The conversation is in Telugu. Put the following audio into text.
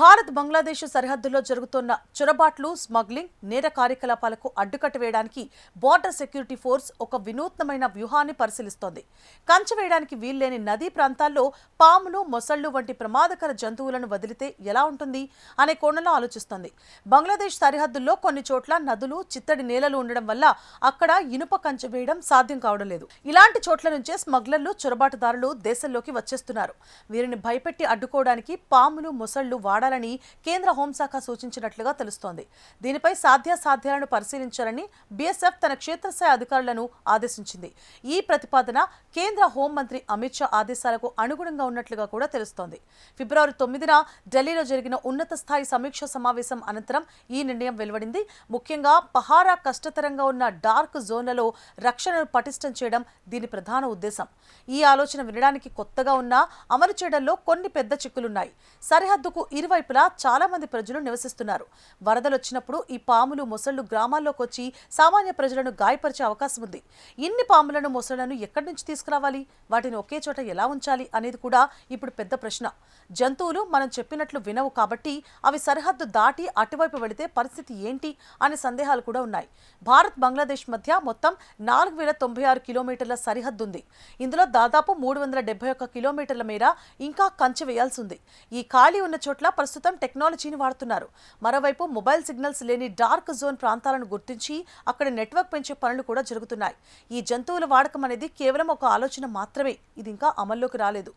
భారత్ బంగ్లాదేశ్ సరిహద్దుల్లో జరుగుతున్న చొరబాట్లు, స్మగ్లింగ్, నేర కార్యకలాపాలకు అడ్డుకట్ట వేయడానికి బోర్డర్ సెక్యూరిటీ ఫోర్స్ ఒక వినూత్నమైన వ్యూహాన్ని పరిశీలిస్తోంది. కంచె వేయడానికి వీల్లేని నదీ ప్రాంతాల్లో పాములు, మొసళ్లు వంటి ప్రమాదకర జంతువులను వదిలితే ఎలా ఉంటుంది అనే కోణంలో ఆలోచిస్తోంది. బంగ్లాదేశ్ సరిహద్దుల్లో కొన్ని చోట్ల నదులు, చిత్తడి నేలలు ఉండడం వల్ల అక్కడ ఇనుప కంచె వేయడం సాధ్యం కావడం లేదు. ఇలాంటి చోట్ల నుంచే స్మగ్లర్లు, చొరబాటుదారులు దేశంలోకి వచ్చేస్తున్నారు. వీరిని భయపెట్టి అడ్డుకోవడానికి పాములు, మొసళ్లు వాడాలని కేంద్ర హోంశాఖ సూచించినట్లుగా తెలుస్తోంది. దీనిపై సాధ్యాసాధ్యాలను పరిశీలించాలని బీఎస్ఎఫ్ తన క్షేత్రస్థాయి అధికారులను ఆదేశించింది. ఈ ప్రతిపాదన కేంద్ర హోంమంత్రి అమిత్ షా ఆదేశాలకు అనుగుణంగా ఉన్నట్లుగా కూడా తెలుస్తోంది. ఫిబ్రవరి 9న ఢిల్లీలో జరిగిన ఉన్నత స్థాయి సమీక్ష సమావేశం అనంతరం ఈ నిర్ణయం వెలువడింది. ముఖ్యంగా పహారా కష్టతరంగా ఉన్న డార్క్ జోన్లలో రక్షణను పటిష్టం చేయడం దీని ప్రధాన ఉద్దేశం. ఈ ఆలోచన వినడానికి కొత్తగా ఉన్నా అమలు చేయడంలో కొన్ని పెద్ద చిక్కులున్నాయి. సరిహద్దుకు ఇరువైపులా చాలా మంది ప్రజలు నివసిస్తున్నారు. వరదలొచ్చినప్పుడు ఈ పాములు, మొసళ్లు గ్రామాల్లోకి వచ్చి సామాన్య ప్రజలను గాయపరిచే అవకాశం ఉంది. ఇన్ని పాములను, మొసళ్లను ఎక్కడి నుంచి తీసుకురావాలి, వాటిని ఒకే చోట ఎలా ఉంచాలి అనేది కూడా ఇప్పుడు పెద్ద ప్రశ్న. జంతువులు మనం చెప్పినట్లు వినవు కాబట్టి అవి సరిహద్దు దాటి అటువైపు వెళితే పరిస్థితి ఏంటి అనే సందేహాలు కూడా ఉన్నాయి. భారత్ బంగ్లాదేశ్ మధ్య మొత్తం 4096 కిలోమీటర్ల సరిహద్దు ఉంది. ఇందులో దాదాపు 371 కిలోమీటర్ల మేర ఇంకా కంచె వేయాల్సి ఉంది. ఈ ఖాళీ ఉన్న చోట్ల ప్రస్తుతం టెక్నాలజీని వాడుతున్నారు. మరోవైపు మొబైల్ సిగ్నల్స్ లేని డార్క్ జోన్ ప్రాంతాలను గుర్తించి అక్కడ నెట్వర్క్ పెంచే పనులు కూడా జరుగుతున్నాయి. ఈ జంతువుల వాడకం అనేది కేవలం ఒక ఆలోచన మాత్రమే. ఇది ఇంకా అమల్లోకి రాలేదు.